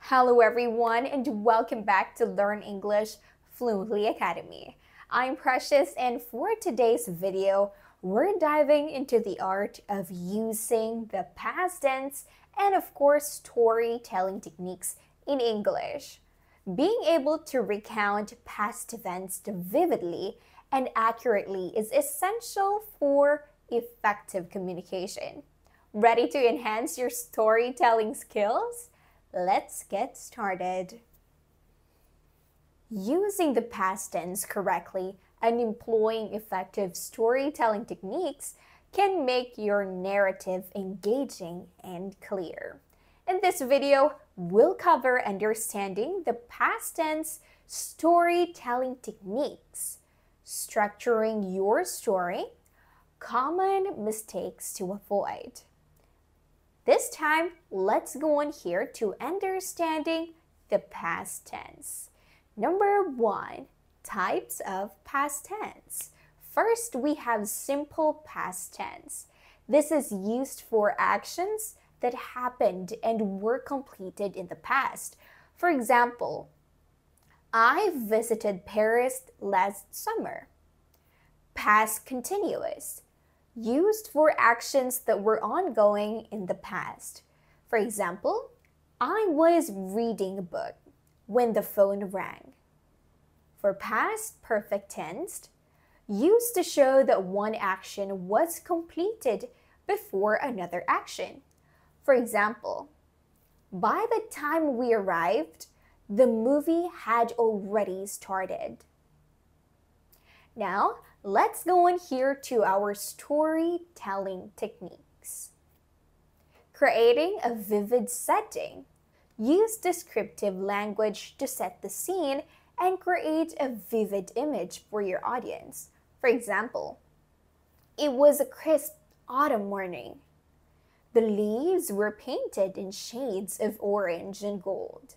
Hello everyone and welcome back to Learn English Fluently Academy. I'm Precious and for today's video, we're diving into the art of using the past tense and of course storytelling techniques in English. Being able to recount past events vividly and accurately is essential for effective communication. Ready to enhance your storytelling skills? Let's get started. Using the past tense correctly and employing effective storytelling techniques can make your narrative engaging and clear. In this video, we'll cover understanding the past tense storytelling techniques, structuring your story, common mistakes to avoid. This time, let's go on here to understanding the past tense. Number 1, types of past tense. First, we have simple past tense. This is used for actions that happened and were completed in the past. For example, I visited Paris last summer. Past continuous, used for actions that were ongoing in the past. For example, I was reading a book when the phone rang. For past perfect tense, used to show that one action was completed before another action. For example, by the time we arrived, the movie had already started. Now, let's go on here to our storytelling techniques. Creating a vivid setting. Use descriptive language to set the scene and create a vivid image for your audience. For example, it was a crisp autumn morning. The leaves were painted in shades of orange and gold,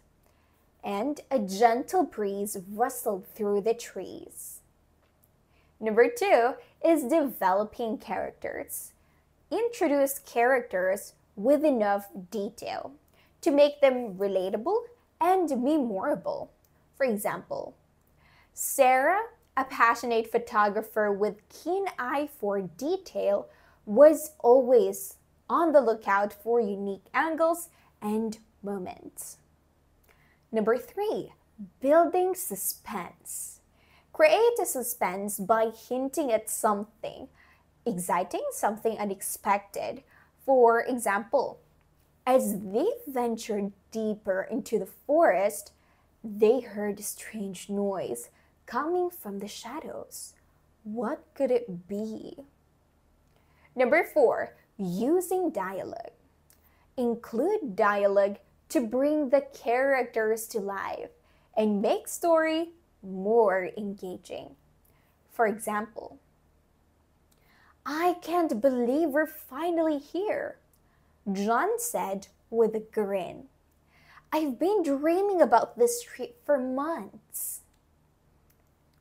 and a gentle breeze rustled through the trees. Number 2 is developing characters. Introduce characters with enough detail to make them relatable and memorable. For example, Sarah, a passionate photographer with keen eye for detail, was always on the lookout for unique angles and moments. Number 3, building suspense. Create a suspense by hinting at something exciting, something unexpected. For example, as they ventured deeper into the forest, they heard a strange noise coming from the shadows. What could it be? Number 4, using dialogue. Include dialogue to bring the characters to life and make story more engaging. For example, I can't believe we're finally here, John said with a grin. I've been dreaming about this trip for months.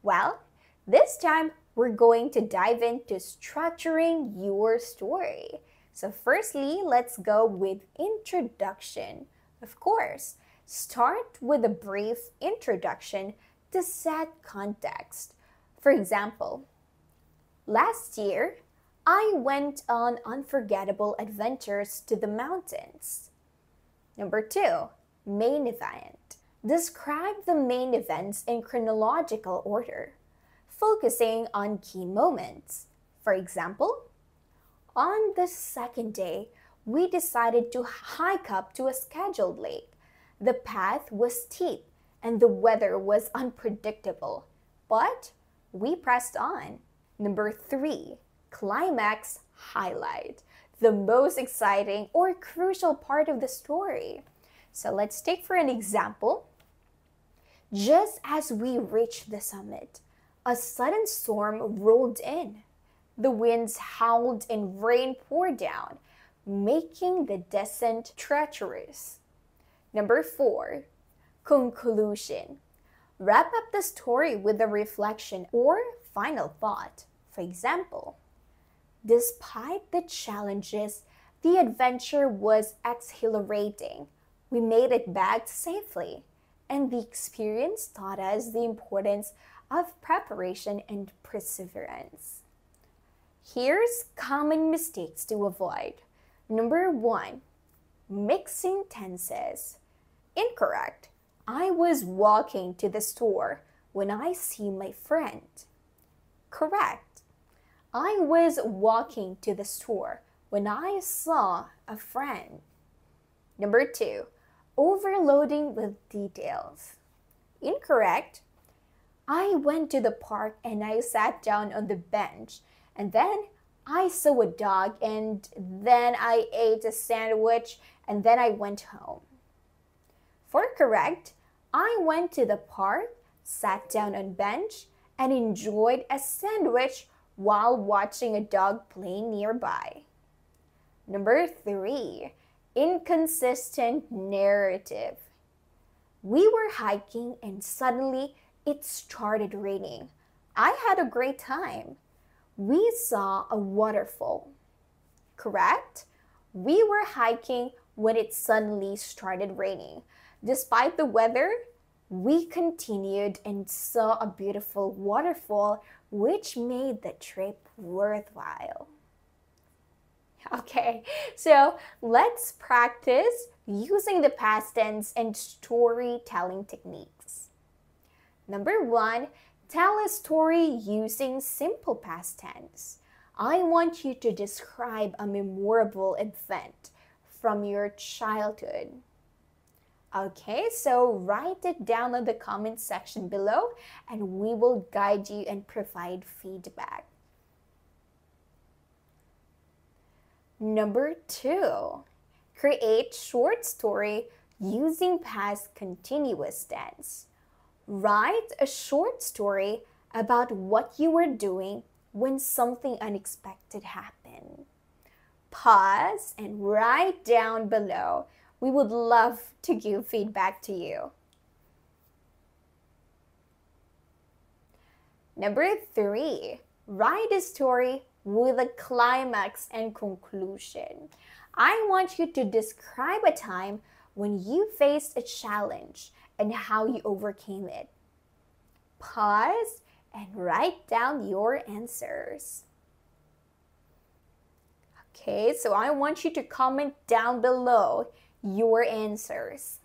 Well, this time we're going to dive into structuring your story. So firstly, let's go with introduction. Of course, start with a brief introduction to set context. For example, last year, I went on unforgettable adventures to the mountains. Number 2, main event. Describe the main events in chronological order, focusing on key moments. For example, on the second day, we decided to hike up to a scheduled lake. The path was steep and the weather was unpredictable, but we pressed on. Number 3, climax highlight, the most exciting or crucial part of the story. So let's take for an example. Just as we reached the summit, a sudden storm rolled in. The winds howled and rain poured down, making the descent treacherous. Number 4, conclusion. Wrap up the story with a reflection or final thought. For example, despite the challenges, the adventure was exhilarating. We made it back safely, and the experience taught us the importance of preparation and perseverance. Here's common mistakes to avoid. Number 1, mixing tenses. Incorrect. I was walking to the store when I see my friend. Correct. I was walking to the store when I saw a friend. Number 2, overloading with details. Incorrect. I went to the park and I sat down on the bench, and then I saw a dog, and then I ate a sandwich, and then I went home. For correct, I went to the park, sat down on bench, and enjoyed a sandwich while watching a dog play nearby. Number 3, inconsistent narrative. We were hiking and suddenly it started raining. I had a great time. We saw a waterfall. Correct? We were hiking when it suddenly started raining. Despite the weather, we continued and saw a beautiful waterfall, which made the trip worthwhile. Okay, so let's practice using the past tense and storytelling techniques. Number 1, tell a story using simple past tense. I want you to describe a memorable event from your childhood. Okay, so write it down in the comment section below and we will guide you and provide feedback. Number 2, create short story using past continuous tense. Write a short story about what you were doing when something unexpected happened. Pause and write down below. We would love to give feedback to you. Number 3, write a story with a climax and conclusion. I want you to describe a time when you faced a challenge and how you overcame it. Pause and write down your answers. Okay, so I want you to comment down below your answers.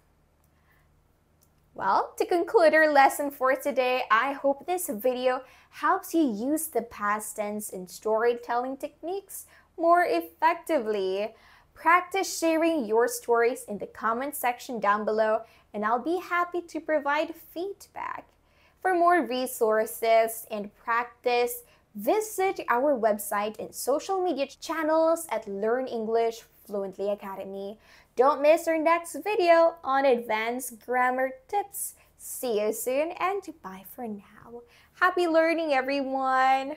Well, to conclude our lesson for today, I hope this video helps you use the past tense and storytelling techniques more effectively. Practice sharing your stories in the comment section down below, and I'll be happy to provide feedback. For more resources and practice, visit our website and social media channels at Learn English Fluently Academy. Don't miss our next video on advanced grammar tips. See you soon and bye for now. Happy learning, everyone!